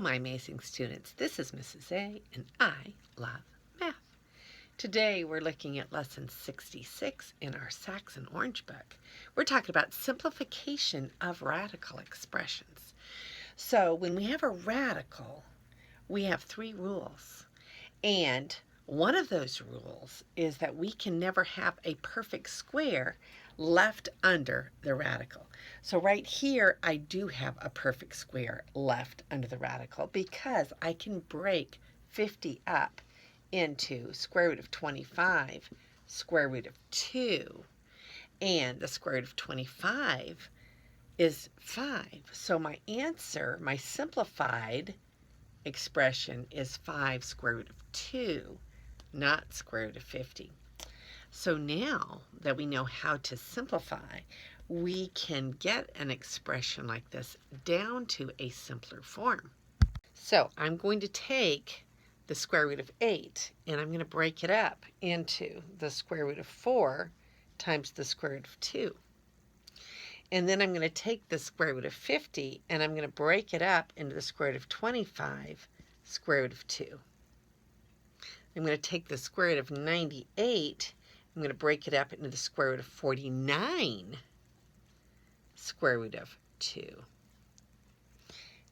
My amazing students, this is Mrs. A, and I love math. Today we're looking at lesson 66 in our Saxon Orange book. We're talking about simplification of radical expressions. So when we have a radical, we have three rules. And one of those rules is that we can never have a perfect square left under the radical. So right here, I do have a perfect square left under the radical because I can break 50 up into square root of 25, square root of 2, and the square root of 25 is 5. So my answer, my simplified expression is 5 square root of 2, not square root of 50. So now that we know how to simplify, we can get an expression like this down to a simpler form. So I'm going to take the square root of 8 and I'm going to break it up into the square root of 4 times the square root of 2. And then I'm going to take the square root of 50 and I'm going to break it up into the square root of 25 square root of 2. I'm going to take the square root of 98. I'm going to break it up into the square root of 49 square root of 2.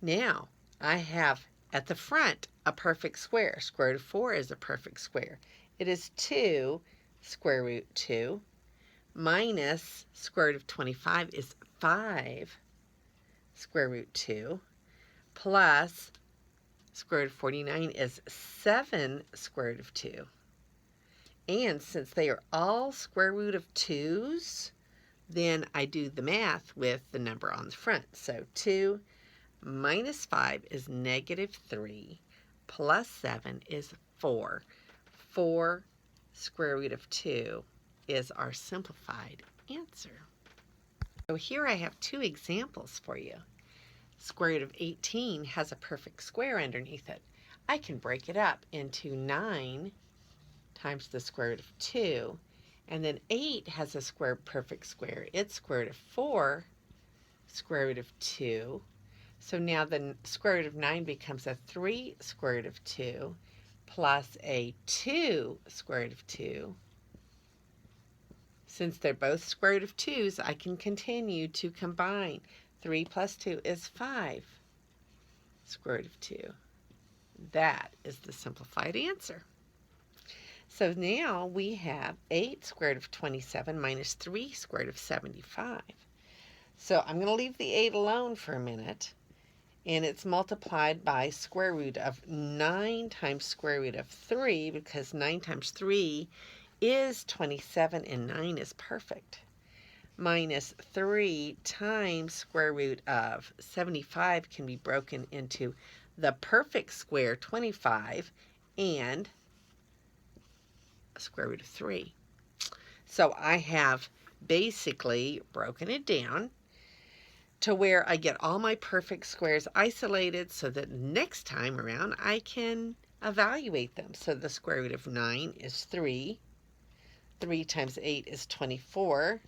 Now, I have at the front a perfect square. Square root of 4 is a perfect square. It is 2 square root 2 minus square root of 25 is 5 square root 2 plus square root of 49 is 7 square root of 2. And since they are all square root of 2's, then I do the math with the number on the front. So 2 minus 5 is negative 3 plus 7 is 4. 4 square root of 2 is our simplified answer. So here I have two examples for you. Square root of 18 has a perfect square underneath it. I can break it up into 9 times the square root of 2, and then 8 has a perfect square. It's square root of 4 square root of 2. So now the square root of 9 becomes a 3 square root of 2 plus a 2 square root of 2. Since they're both square root of 2's, I can continue to combine. 3 plus 2 is 5 square root of 2. That is the simplified answer. So now we have 8 square root of 27 minus 3 square root of 75. So I'm going to leave the 8 alone for a minute. And it's multiplied by square root of 9 times square root of 3, because 9 times 3 is 27 and 9 is perfect. Minus 3 times square root of 75 can be broken into the perfect square 25 and a square root of 3. So I have basically broken it down to where I get all my perfect squares isolated so that next time around I can evaluate them. So the square root of 9 is 3. 3 times 8 is 24.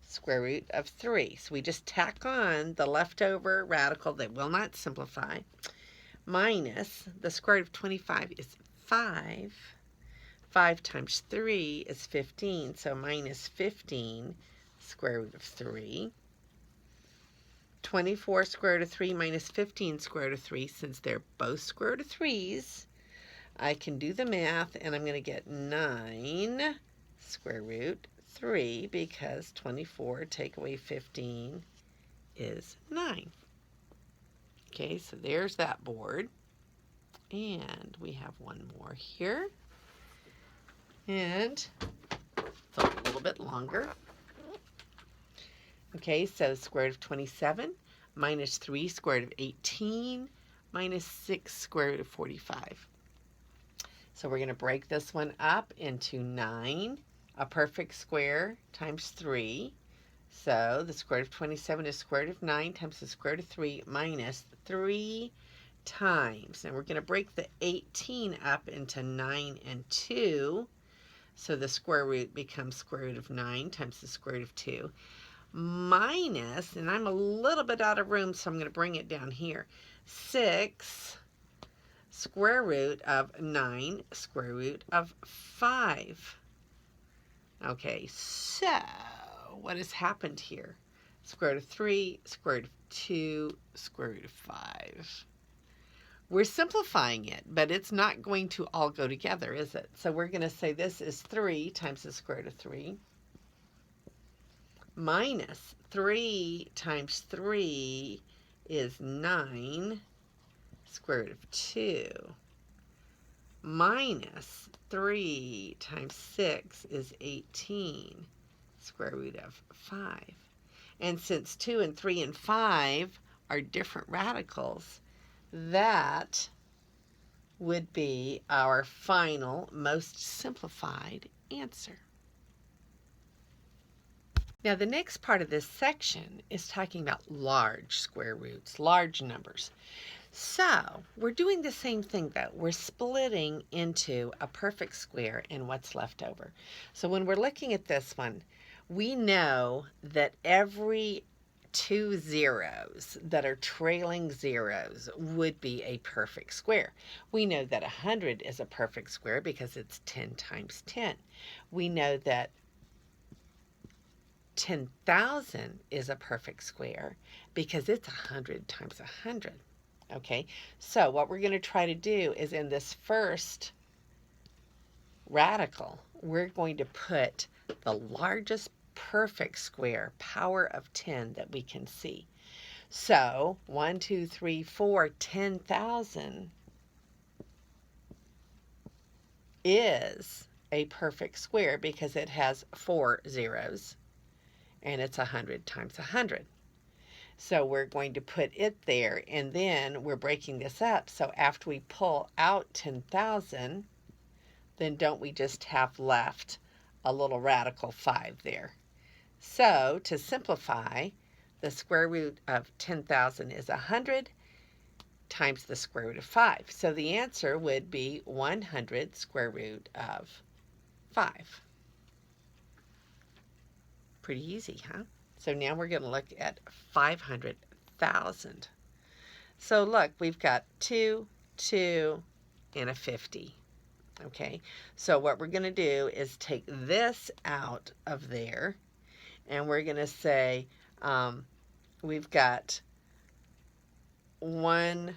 Square root of 3. So we just tack on the leftover radical that will not simplify, minus the square root of 25 is 5. 5 times 3 is 15, so minus 15 square root of 3. 24 square root of 3 minus 15 square root of 3, since they're both square root of 3's, I can do the math, and I'm going to get 9 square root 3, because 24 take away 15 is 9. Okay, so there's that board. And we have one more here. And it's a little bit longer. Okay, so square root of 27 minus 3 square root of 18 minus 6 square root of 45. So we're going to break this one up into 9, a perfect square, times 3. So the square root of 27 is square root of 9 times the square root of 3 minus 3 times. And we're going to break the 18 up into 9 and 2. So the square root becomes square root of 9 times the square root of 2. Minus, and I'm a little bit out of room, so I'm going to bring it down here. 6 square root of 9 square root of 5. Okay, so what has happened here? Square root of 3, square root of 2, square root of 5. We're simplifying it, but it's not going to all go together, is it? So we're going to say this is 3 times the square root of 3 minus 3 times 3 is 9 square root of 2 minus 3 times 6 is 18 square root of 5. And since 2 and 3 and 5 are different radicals, that would be our final, most simplified answer. Now, the next part of this section is talking about large square roots, large numbers. So, we're doing the same thing though. We're splitting into a perfect square and what's left over. So when we're looking at this one, we know that every 2 zeros that are trailing zeros would be a perfect square. We know that 100 is a perfect square because it's 10 times 10. We know that 10,000 is a perfect square because it's 100 times 100. Okay, so what we're going to try to do is in this first radical, we're going to put the largest perfect square, power of 10, that we can see. So 1, 2, 3, 4, 10,000 is a perfect square because it has 4 zeros and it's 100 times 100. So we're going to put it there, and then we're breaking this up. So after we pull out 10,000, then don't we just have left a little radical 5 there? So to simplify, the square root of 10,000 is 100 times the square root of 5. So the answer would be 100 square root of 5. Pretty easy, huh? So now we're going to look at 500,000. So look, we've got 2, 2, and a 50. Okay, so what we're going to do is take this out of there, and we're going to say we've got 1.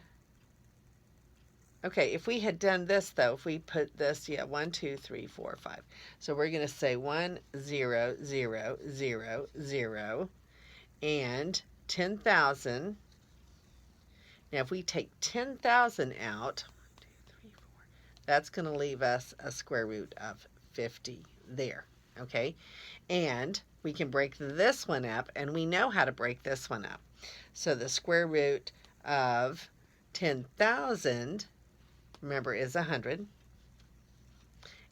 Okay, if we had done this, though, if we put this, 1, 2, 3, 4, 5. So we're going to say 1, 0, 0, 0, 0, and 10,000. Now, if we take 10,000 out, 1, 2, 3, 4, that's going to leave us a square root of 50 there, okay? And we can break this one up, and we know how to break this one up. So the square root of 10,000, remember, is 100.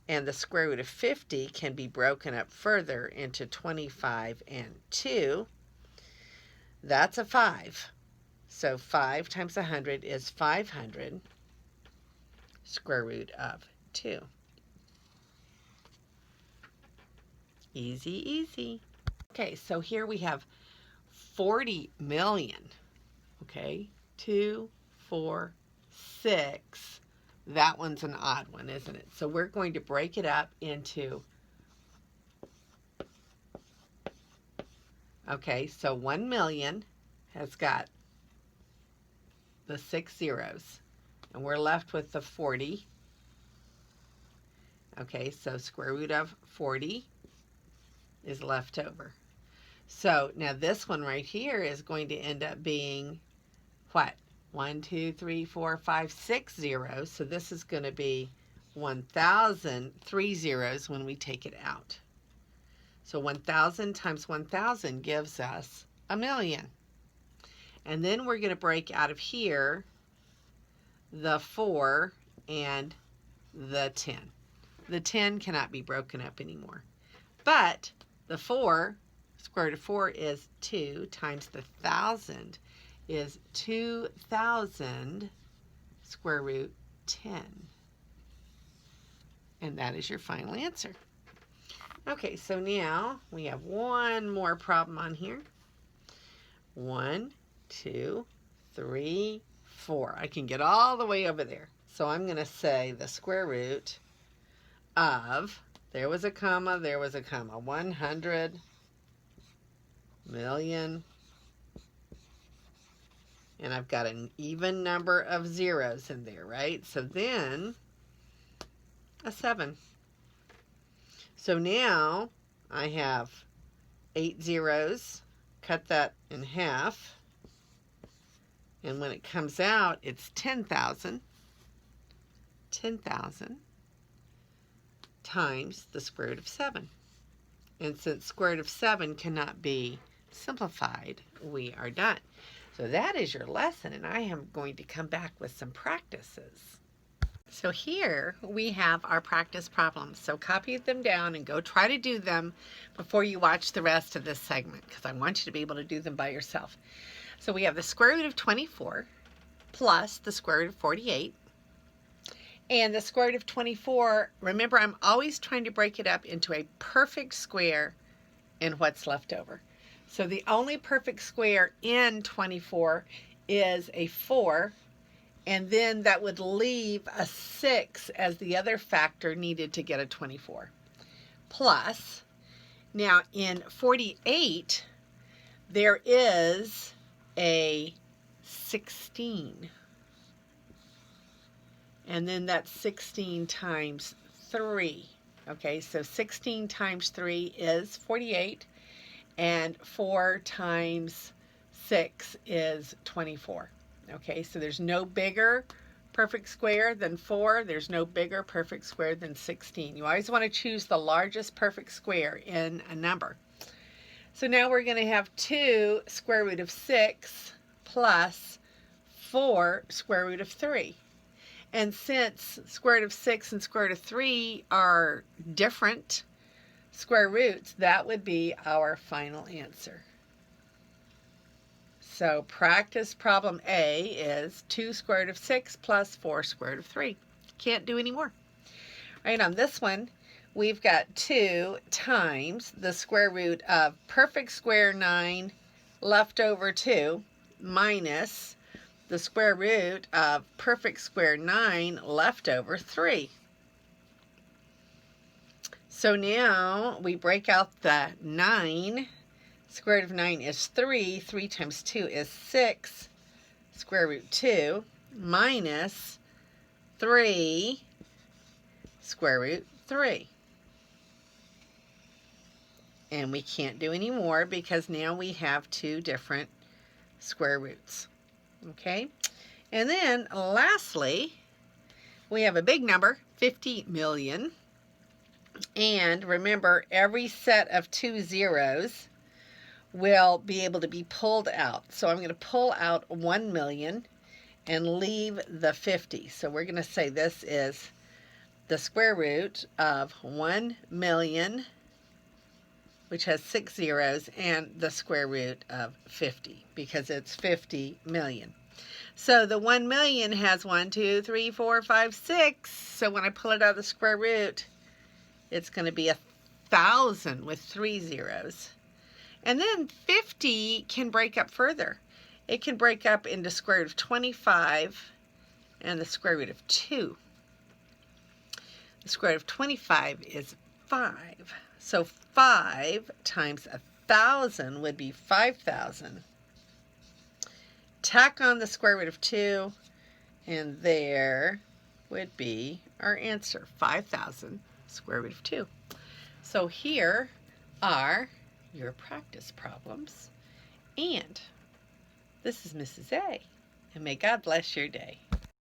And the square root of 50 can be broken up further into 25 and 2. That's a 5. So 5 times 100 is 500 square root of 2. Easy, easy. Okay, so here we have 40 million. Okay, 2, 4, 6. That one's an odd one, isn't it? So we're going to break it up into, okay, so 1 million has got the 6 zeros, and we're left with the 40. Okay, so square root of 40 is left over. So now this one right here is going to end up being what? 1, 2, 3, 4, 5, 6 zeros. So this is going to be 1,000, 3 zeros when we take it out. So 1,000 times 1,000 gives us 1,000,000. And then we're going to break out of here the 4 and the 10. The 10 cannot be broken up anymore. But the 4, square root of 4 is 2 times the 1,000 is 2,000 square root 10. And that is your final answer. Okay, so now we have one more problem on here. 1, 2, 3, 4. I can get all the way over there. So I'm going to say the square root of, there was a comma, 100 million, and I've got an even number of zeros in there, right? So then a 7. So now I have 8 zeros, cut that in half, and when it comes out, it's 10,000 times the square root of 7. And since square root of 7 cannot be simplified, we are done. So that is your lesson, and I am going to come back with some practices. So here we have our practice problems. So copy them down and go try to do them before you watch the rest of this segment, because I want you to be able to do them by yourself. So we have the square root of 24 plus the square root of 48. And the square root of 24, remember, I'm always trying to break it up into a perfect square and what's left over. So the only perfect square in 24 is a 4, and then that would leave a 6 as the other factor needed to get a 24. Plus, now in 48, there is a 16. And then that's 16 times 3. Okay, so 16 times 3 is 48, and 4 times 6 is 24. Okay, so there's no bigger perfect square than 4. There's no bigger perfect square than 16. You always want to choose the largest perfect square in a number. So now we're going to have 2 square root of 6 plus 4 square root of 3. And since square root of 6 and square root of 3 are different square roots, that would be our final answer. So practice problem A is 2 square root of 6 plus 4 square root of 3. Can't do any more. Right, on this one, we've got 2 times the square root of perfect square 9 left over 2 minus the square root of perfect square 9 left over 3. So now we break out the 9. Square root of 9 is 3. 3 times 2 is 6. Square root 2 minus 3 square root 3. And we can't do any more because now we have 2 different square roots. Okay, and then lastly, we have a big number, 50 million. And remember, every set of 2 zeros will be able to be pulled out. So I'm going to pull out 1 million and leave the 50. So we're going to say this is the square root of 1 million, which has 6 zeros, and the square root of 50, because it's 50 million. So the 1 million has 1, 2, 3, 4, 5, 6. So when I pull it out of the square root, it's going to be 1,000 with 3 zeros. And then 50 can break up further. It can break up into square root of 25 and the square root of 2. The square root of 25 is 5. So 5 times 1,000 would be 5,000. Tack on the square root of 2, and there would be our answer, 5,000 square root of 2. So here are your practice problems, and this is Mrs. A, and may God bless your day.